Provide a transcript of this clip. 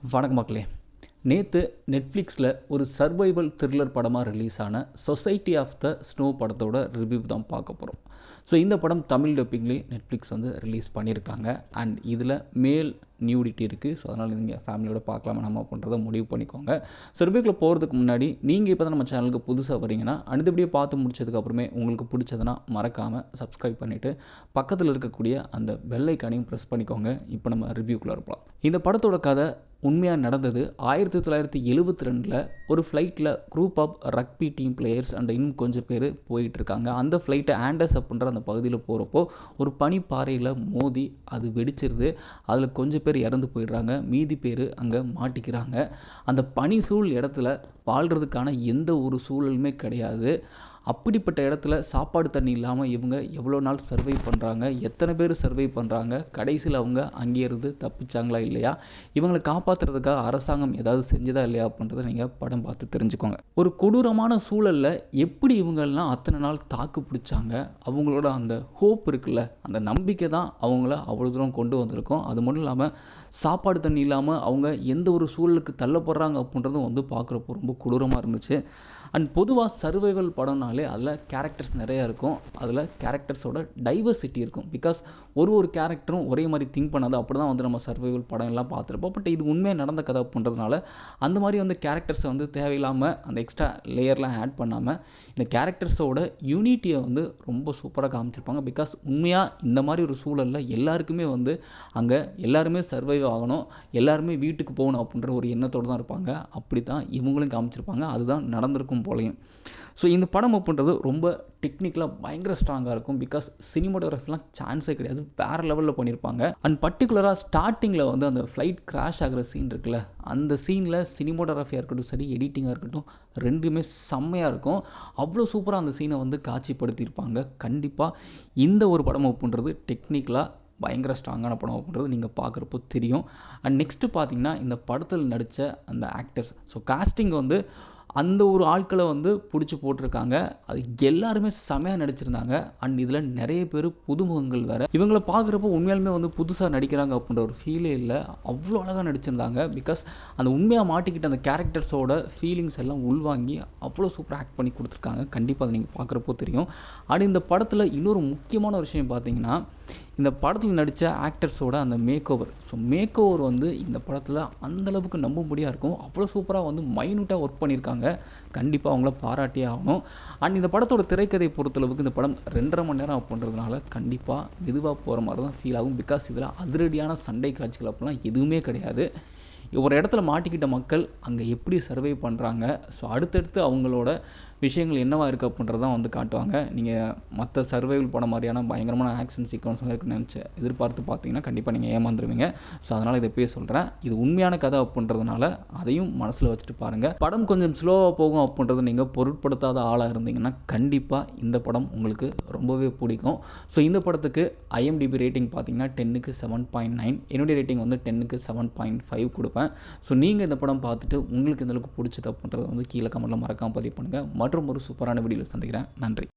வணக்கம் மக்களே. நேற்று நெட்ஃப்ளிக்ஸில் ஒரு சர்வைவல் த்ரில்லர் படமாக ரிலீஸ் ஆன சொசைட்டி ஆஃப் த ஸ்னோ படத்தோட ரிவ்யூ தான் பார்க்க போகிறோம். ஸோ இந்த படம் தமிழ் டப்பிங்லேயே நெட்ஃப்ளிக்ஸ் ரிலீஸ் பண்ணியிருக்காங்க. அண்ட் இதில் மேல் நியூடிட்டி இருக்குது. ஸோ அதனால் நீங்கள் ஃபேமிலியோட பார்க்கலாமா நம்ம பண்ணுறதை முடிவு பண்ணிக்கோங்க. ஸோ ரிவ்யூக்குள்ளே போகிறதுக்கு முன்னாடி நீங்கள் இப்போ தான் நம்ம சேனலுக்கு புதுசாக வரீங்கன்னா அடுத்தபடியே பார்த்து முடிச்சதுக்கப்புறமே உங்களுக்கு பிடிச்சதுன்னா மறக்காமல் சப்ஸ்கிரைப் பண்ணிவிட்டு பக்கத்தில் இருக்கக்கூடிய அந்த பெல் ஐக்கானையும் ப்ரெஸ் பண்ணிக்கோங்க. இப்போ நம்ம ரிவ்யூக்குள்ளே இருப்போம். இந்த படத்தோட கதை உண்மையாக நடந்தது 1972 ஒரு ஃப்ளைட்டில் group of rugby team players and இன்னும் கொஞ்சம் பேர் போயிட்டுருக்காங்க. அந்த ஃப்ளைட்டை ஆண்டஸ் அப்படின்ற அந்த பகுதியில் போகிறப்போ ஒரு பனிப்பாறையில் மோதி அது வெடிச்சிருது. அதில் கொஞ்சம் பேர் இறந்து போயிடுறாங்க, மீதி பேர் அங்கே மாட்டிக்கிறாங்க. அந்த பனி சூழ் இடத்துல வாழ்கிறதுக்கான எந்த ஒரு சூழலுமே கிடையாது. அப்படிப்பட்ட இடத்துல சாப்பாடு தண்ணி இல்லாமல் இவங்க எவ்வளோ நாள் சர்வை பண்ணுறாங்க, எத்தனை பேர் சர்வை பண்ணுறாங்க, கடைசியில் அவங்க அங்கேயிருந்து தப்பிச்சாங்களா இல்லையா, இவங்களை காப்பாற்றுறதுக்காக அரசாங்கம் ஏதாவது செஞ்சதா இல்லையா அப்படின்றத நீங்கள் படம் பார்த்து தெரிஞ்சுக்கோங்க. ஒரு கொடூரமான சூழலில் எப்படி இவங்கெல்லாம் அத்தனை நாள் தாக்கு பிடிச்சாங்க, அவங்களோட அந்த ஹோப் இருக்குல்ல, அந்த நம்பிக்கை தான் அவங்கள அவ்வளோ தூரம் கொண்டு வந்திருக்கோம். அது மட்டும் இல்லாமல் சாப்பாடு தண்ணி இல்லாமல் அவங்க எந்த ஒரு சூழலுக்கு தள்ளப்படுறாங்க அப்படின்றதும் பார்க்குறப்போ ரொம்ப கொடூரமாக இருந்துச்சு. அண்ட் பொதுவாக சர்வைவல் படம்னாலே அதில் கேரக்டர்ஸ் நிறையா இருக்கும். அதில் கேரக்டர்ஸோட டைவர்சிட்டி இருக்கும். பிகாஸ் ஒரு கேரக்டரும் ஒரே மாதிரி திங்க் பண்ணாது. அப்படி தான் நம்ம சர்வைவல் படம் எல்லாம் பார்த்துருப்போம். பட் இது உண்மையாக நடந்த கதை அப்படின்றதுனால அந்த மாதிரி கேரக்டர்ஸை தேவையில்லாமல் அந்த எக்ஸ்ட்ரா லேயர்லாம் ஆட் பண்ணாமல் இந்த கேரக்டர்ஸோட யூனிட்டியை ரொம்ப சூப்பராக காமிச்சிருப்பாங்க. பிகாஸ் உண்மையாக இந்த மாதிரி ஒரு சூழலில் எல்லாருக்குமே அங்கே எல்லாருமே சர்வைவ் ஆகணும், எல்லாருமே வீட்டுக்கு போகணும் அப்படின்ற ஒரு எண்ணத்தோடு தான் இருப்பாங்க. அப்படி தான் இவங்களும் காமிச்சிருப்பாங்க. அதுதான் நடந்திருக்கும் போலையும். ஸோ இந்த படம் அப்படின்றது ரொம்ப டெக்னிக்கலாக பயங்கர ஸ்ட்ராங்காக இருக்கும். பிகாஸ் சினிமாட்டோகிராஃபிலாம் சான்ஸே கிடையாது, வேறு லெவலில் பண்ணியிருப்பாங்க. அண்ட் பர்டிகுலராக ஸ்டார்டிங்கில் அந்த ஃப்ளைட் கிராஷ் ஆகிற சீன் இருக்குல்ல, அந்த சீனில் சினிமாட்டோகிராஃபியாக இருக்கட்டும் சரி, எடிட்டிங்காக இருக்கட்டும், ரெண்டுமே செம்மையாக இருக்கும். அவ்வளோ சூப்பராக அந்த சீனை காட்சிப்படுத்தியிருப்பாங்க. கண்டிப்பாக இந்த ஒரு படம் அப்படின்றது டெக்னிக்கலாக பயங்கர ஸ்ட்ராங்கான படம் அப்படின்றது நீங்கள் பார்க்குறப்போ தெரியும். அண்ட் நெக்ஸ்ட்டு பார்த்தீங்கன்னா இந்த படத்தில் நடித்த அந்த ஆக்டர்ஸ், ஸோ காஸ்டிங் அந்த ஒரு ஆட்களை பிடிச்சி போட்டிருக்காங்க. அது எல்லாருமே செமையாக நடிச்சிருந்தாங்க. அண்ட் இதில் நிறைய பேர் புதுமுகங்கள் வேறு. இவங்களை பார்க்குறப்போ உண்மையாலுமே புதுசாக நடிக்கிறாங்க அப்படின்ற ஒரு ஃபீலே இல்லை, அவ்வளோ அழகாக நடிச்சிருந்தாங்க. பிகாஸ் அந்த உண்மையாக மாட்டிக்கிட்ட அந்த கேரக்டர்ஸோட ஃபீலிங்ஸ் எல்லாம் உள்வாங்கி அவ்வளோ சூப்பராக ஆக்ட் பண்ணி கொடுத்துருக்காங்க. கண்டிப்பாக அதை நீங்கள் பார்க்குறப்போ தெரியும். அண்ட் இந்த படத்தில் இன்னொரு முக்கியமான ஒரு விஷயம் பார்த்தீங்கன்னா, இந்த படத்தில் நடித்த ஆக்டர்ஸோட அந்த make over. So make over இந்த படத்தில் அந்தளவுக்கு நம்பும்படியாக இருக்கும். அவ்வளோ சூப்பராக மைனூட்டாக ஒர்க் பண்ணியிருக்காங்க. கண்டிப்பாக அவங்கள பாராட்டியே ஆகணும். அண்ட் இந்த படத்தோட திரைக்கதை பொறுத்தளவுக்கு இந்த படம் 2.5 மணி நேரம் பண்ணுறதுனால கண்டிப்பாக மெதுவாக போகிற மாதிரி தான் ஃபீல் ஆகும். பிகாஸ் இதில் அதிரடியான சண்டை காட்சிகள் அப்படிலாம் எதுவுமே கிடையாது. ஒரு இடத்துல மாட்டிக்கிட்ட மக்கள் அங்கே எப்படி சர்வை பண்ணுறாங்க, ஸோ அடுத்தடுத்து அவங்களோட விஷயங்கள் என்னவாக இருக்குது அப்படின்றது தான் காட்டுவாங்க. நீங்கள் மற்ற சர்வைவல் படம் மாதிரியான பயங்கரமான ஆக்ஷன் சீக்வன்ஸ்லாம் இருக்குன்னு எதிர்பார்த்து பார்த்தீங்கன்னா கண்டிப்பாக நீங்கள் ஏமாந்துருவீங்க. ஸோ அதனால் இதை போய் சொல்கிறேன், இது உண்மையான கதை அப்படின்றதுனால அதையும் மனசில் வச்சுட்டு பாருங்கள். படம் கொஞ்சம் ஸ்லோவாக போகும் அப்படின்றது நீங்கள் பொருட்படுத்தாத ஆளாக இருந்தீங்கன்னா கண்டிப்பாக இந்த படம் உங்களுக்கு ரொம்பவே பிடிக்கும். ஸோ இந்த படத்துக்கு IMDb ரேட்டிங் பார்த்தீங்கன்னா 10க்கு 7.9, என்னுடைய ரேட்டிங் 10க்கு 7.5 கொடுப்பேன். ஸோ நீங்கள் இந்த படம் பார்த்துட்டு உங்களுக்கு எந்தளவுக்கு பிடிச்சது அப்படின்றது கீழே கமெண்ட்டில் மறக்காமல் பதிவு பண்ணுங்கள். மற்றும் ஒரு சூப்பரான வீடியோவில் சந்திக்கிறேன். நன்றி.